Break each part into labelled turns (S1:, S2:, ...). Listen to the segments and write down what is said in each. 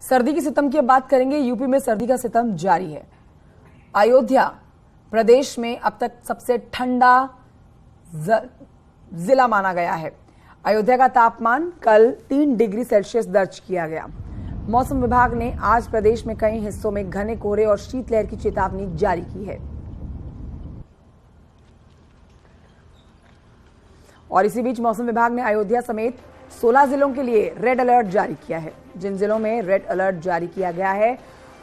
S1: सर्दी की सितम की अब बात करेंगे। यूपी में सर्दी का सितम जारी है। अयोध्या प्रदेश में अब तक सबसे ठंडा जिला माना गया है। अयोध्या का तापमान कल 3 डिग्री सेल्सियस दर्ज किया गया। मौसम विभाग ने आज प्रदेश में कई हिस्सों में घने कोहरे और शीतलहर की चेतावनी जारी की है। और इसी बीच मौसम विभाग ने अयोध्या समेत 16 जिलों के लिए रेड अलर्ट जारी किया है। जिन जिलों में रेड अलर्ट जारी किया गया है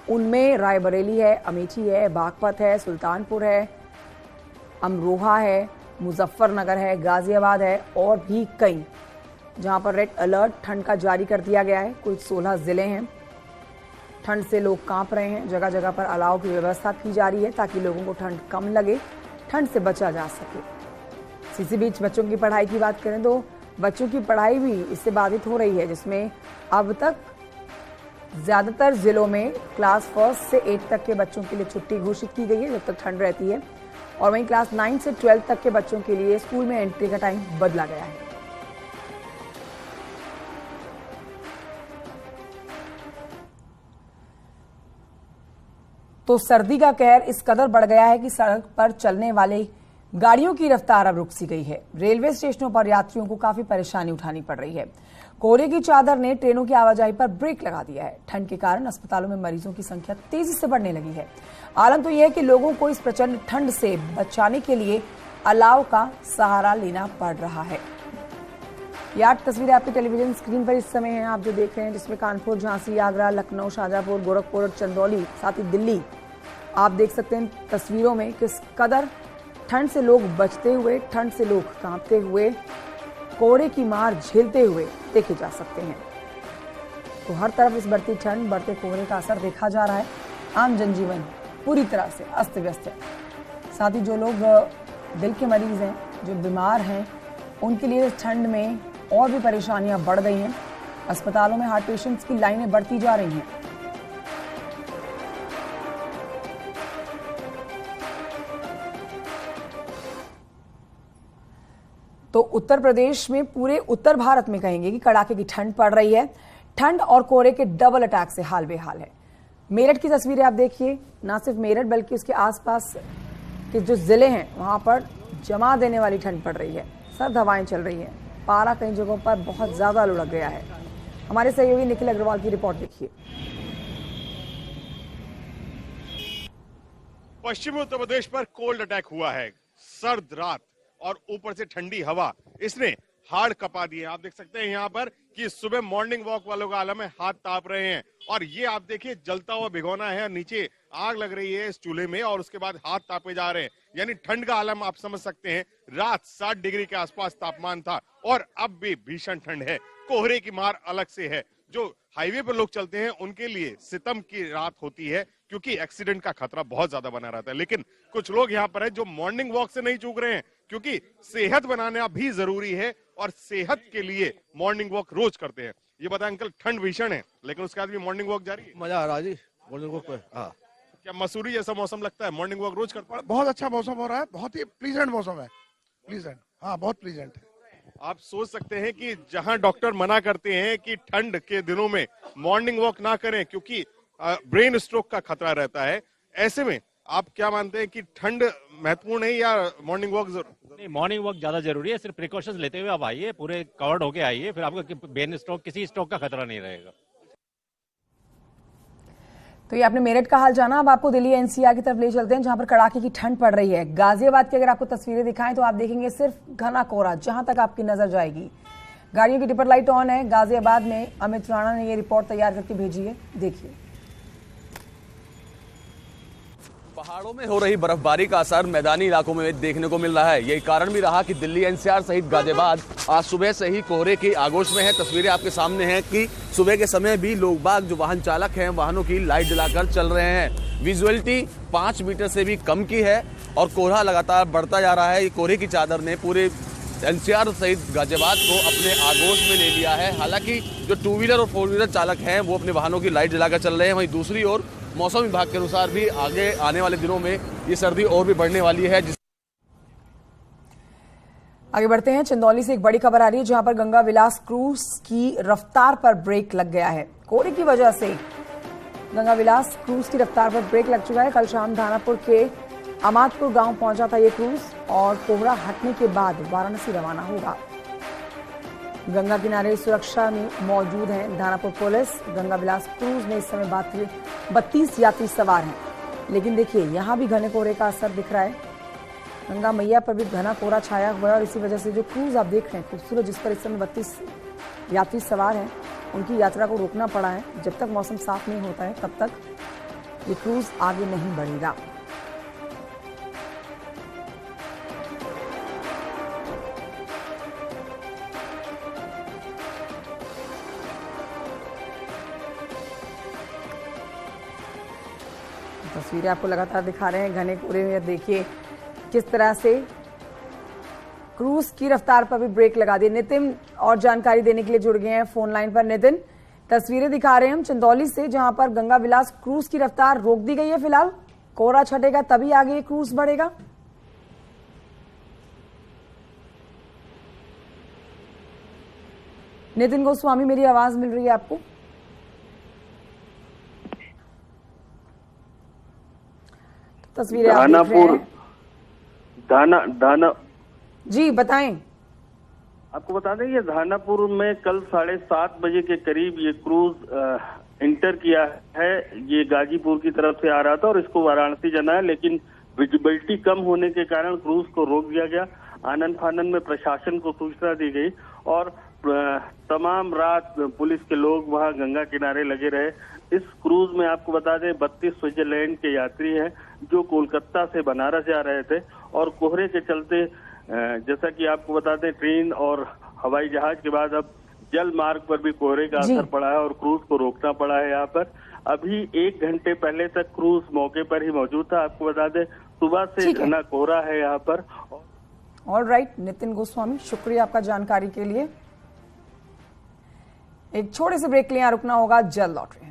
S1: उनमें रायबरेली है, अमेठी है, बागपत है, सुल्तानपुर है, अमरोहा है, मुजफ्फरनगर है, गाजियाबाद है और भी कई जहां पर रेड अलर्ट ठंड का जारी कर दिया गया है। कुल 16 जिले हैं। ठंड से लोग कांप रहे हैं। जगह जगह पर अलाव की व्यवस्था की जा रही है ताकि लोगों को ठंड कम लगे, ठंड से बचा जा सके। इसी बीच बच्चों की पढ़ाई की बात करें तो बच्चों की पढ़ाई भी इससे बाधित हो रही है, जिसमें अब तक ज्यादातर जिलों में क्लास 1 से 8 तक के बच्चों के लिए छुट्टी घोषित की गई है जब तक ठंड रहती है, और वहीं क्लास 9 से 12 तक के बच्चों के लिए स्कूल में एंट्री का टाइम बदला गया है। तो सर्दी का कहर इस कदर बढ़ गया है कि सड़क पर चलने वाले गाड़ियों की रफ्तार अब रुक सी गई है। रेलवे स्टेशनों पर यात्रियों को काफी परेशानी उठानी पड़ रही है। कोहरे की चादर ने ट्रेनों की आवाजाही पर ब्रेक लगा दिया है। ठंड के कारण अस्पतालों में मरीजों की संख्या तेजी से बढ़ने लगी है। आलम तो यह है कि लोगों को इस प्रचंड ठंड से बचाने के लिए अलाव का सहारा लेना पड़ रहा है। ये 8 तस्वीरें आपके टेलीविजन स्क्रीन पर इस समय हैं, आप जो देख रहे हैं, जिसमें कानपुर, झांसी, आगरा, लखनऊ, शाहजहांपुर, गोरखपुर और चंदौली, साथ ही दिल्ली। आप देख सकते हैं तस्वीरों में किस कदर ठंड से लोग बचते हुए, ठंड से लोग कांपते हुए, कोहरे की मार झेलते हुए देखे जा सकते हैं। तो हर तरफ इस बढ़ती ठंड, बढ़ते कोहरे का असर देखा जा रहा है। आम जनजीवन पूरी तरह से अस्त व्यस्त है। साथ ही जो लोग दिल के मरीज हैं, जो बीमार हैं, उनके लिए ठंड में और भी परेशानियां बढ़ गई हैं। अस्पतालों में हार्ट पेशेंट्स की लाइनें बढ़ती जा रही हैं। तो उत्तर प्रदेश में, पूरे उत्तर भारत में कहेंगे कि कड़ाके की ठंड पड़ रही है। ठंड और कोहरे के डबल अटैक से हाल बेहाल है। मेरठ की तस्वीरें आप देखिए। ना सिर्फ मेरठ बल्कि उसके आसपास के जो जिले हैं वहां पर जमा देने वाली ठंड पड़ रही है। सर्द हवाएं चल रही हैं। पारा कई जगहों पर बहुत ज्यादा लुढ़क गया है। हमारे सहयोगी निखिल अग्रवाल की रिपोर्ट देखिए।
S2: पश्चिमी उत्तर प्रदेश पर कोल्ड अटैक हुआ है। सर्द रात और ऊपर से ठंडी हवा, इसने हाड़ कपा दिए। आप देख सकते हैं यहाँ पर कि सुबह मॉर्निंग वॉक वालों का आलम है, हाथ ताप रहे हैं। और ये आप देखिए जलता हुआ भिगोना है, नीचे आग लग रही है इस चूल्हे में और उसके बाद हाथ तापे जा रहे हैं। यानी ठंड का आलम आप समझ सकते हैं। रात 60 डिग्री के आसपास तापमान था और अब भी भीषण ठंड है। कोहरे की मार अलग से है। जो हाईवे पर लोग चलते हैं उनके लिए सितम की रात होती है, क्योंकि एक्सीडेंट का खतरा बहुत ज्यादा बना रहता है। लेकिन कुछ लोग यहाँ पर है जो मॉर्निंग वॉक से नहीं चूक रहे हैं, क्योंकि सेहत बनाना भी जरूरी है और सेहत के लिए मॉर्निंग वॉक रोज करते हैं। ये बताएं अंकल, ठंड भीषण है लेकिन उसके बाद भी मॉर्निंग वॉक जारी है?
S3: मजा आ रहा है जी मॉर्निंग वॉक पे। हाँ,
S2: क्या मसूरी जैसा मौसम लगता है? मॉर्निंग वॉक रोज करते हैं?
S3: बहुत अच्छा मौसम हो रहा है, बहुत ही प्लीजेंट मौसम है। प्लीजेंट, हाँ बहुत प्लीजेंट है।
S2: आप सोच सकते हैं कि जहां डॉक्टर मना करते हैं कि ठंड के दिनों में मॉर्निंग वॉक ना करें क्योंकि ब्रेन स्ट्रोक का खतरा रहता है, ऐसे में आप क्या मानते हैं कि ठंड महत्वपूर्ण है या मॉर्निंग वॉक?
S4: नहीं, मॉर्निंग वॉक ज्यादा जरूरी है। सिर्फ प्रिकॉशंस लेते हुए आप आइए, पूरे कवर्ड होके आइए, फिर आपको ब्रेन स्ट्रोक, किसी स्ट्रोक का खतरा नहीं रहेगा।
S1: तो ये आपने मेरठ का हाल जाना। अब आपको दिल्ली एनसीआर की तरफ ले चलते हैं, जहां पर कड़ाके की ठंड पड़ रही है। गाजियाबाद की अगर आपको तस्वीरें दिखाएं तो आप देखेंगे सिर्फ घना कोहरा जहां तक आपकी नजर जाएगी। गाड़ियों की डिपर लाइट ऑन है। गाजियाबाद में अमित राणा ने ये रिपोर्ट तैयार करके भेजी है, देखिए।
S5: पहाड़ों में हो रही बर्फबारी का असर मैदानी इलाकों में देखने को मिल रहा है। यही कारण भी रहा कि दिल्ली एनसीआर सहित गाजियाबाद आज सुबह से ही कोहरे की आगोश में है। तस्वीरें आपके सामने हैं कि सुबह के समय भी लोग बाग, जो वाहन चालक हैं, वाहनों की लाइट जलाकर चल रहे हैं। विजुअलिटी 5 मीटर से भी कम की है और कोहरा लगातार बढ़ता जा रहा है। ये कोहरे की चादर ने पूरे एनसीआर सहित गाजियाबाद को अपने आगोश में ले लिया है। हालांकि जो 2 व्हीलर और 4 व्हीलर चालक हैं वो अपने वाहनों की लाइट जलाकर चल रहे हैं। वहीं दूसरी ओर मौसम विभाग के अनुसार भी आगे आने वाले दिनों में ये सर्दी और भी बढ़ने वाली है।
S1: आगे बढ़ते हैं। चंदौली से एक बड़ी खबर आ रही है, जहां पर गंगा विलास क्रूज की रफ्तार पर ब्रेक लग गया है। कोहरे की वजह से गंगा विलास क्रूज की रफ्तार पर ब्रेक लग चुका है। कल शाम दानापुर के अमादपुर गांव पहुंचा था ये क्रूज और कोहरा हटने के बाद वाराणसी रवाना होगा। गंगा किनारे सुरक्षा में मौजूद है दानापुर पुलिस। गंगा विलास क्रूज में इस समय 32 यात्री सवार हैं, लेकिन देखिए यहां भी घने कोहरे का असर दिख रहा है। गंगा मैया पर भी घना कोहरा छाया हुआ है और इसी वजह से जो क्रूज आप देख रहे हैं खूबसूरत, जिस पर इस समय 32 यात्री सवार हैं, उनकी यात्रा को रोकना पड़ा है। जब तक मौसम साफ नहीं होता है तब तक ये क्रूज आगे नहीं बढ़ेगा। तस्वीरें आपको लगातार दिखा रहे हैं घने कोहरे में। देखिए किस तरह से क्रूज की रफ्तार पर भी ब्रेक लगा दी। नितिन और जानकारी देने के लिए जुड़ गए हैं फोन लाइन पर। नितिन, तस्वीरें दिखा रहे हैं हम चंदौली से, जहां पर गंगा विलास क्रूज की रफ्तार रोक दी गई है फिलहाल। कोहरा छटेगा तभी आगे ये क्रूज बढ़ेगा। नितिन गोस्वामी, मेरी आवाज मिल रही है आपको? तस्वीरें आप देख रहे हैं।
S6: दाना
S7: जी बताएं।
S6: आपको बता दें ये दानापुर में कल 7:30 बजे के करीब ये क्रूज इंटर किया है। ये गाजीपुर की तरफ से आ रहा था और इसको वाराणसी जाना है, लेकिन विजिबिलिटी कम होने के कारण क्रूज को रोक दिया गया। आनन फानन में प्रशासन को सूचना दी गई और तमाम रात पुलिस के लोग वहां गंगा किनारे लगे रहे। इस क्रूज में आपको बता दें 32 स्विट्जरलैंड के यात्री हैं जो कोलकाता से बनारस जा रहे थे और कोहरे के चलते जैसा कि आपको बता दें ट्रेन और हवाई जहाज के बाद अब जल मार्ग पर भी कोहरे का असर पड़ा है और क्रूज को रोकना पड़ा है। यहाँ पर अभी 1 घंटे पहले तक क्रूज मौके पर ही मौजूद था। आपको बता दें सुबह से घना कोहरा है यहाँ पर।
S1: ऑलराइट, नितिन गोस्वामी, शुक्रिया आपका जानकारी के लिए। एक छोटे से ब्रेक के लिए यहाँ रुकना होगा। जल लॉटरी।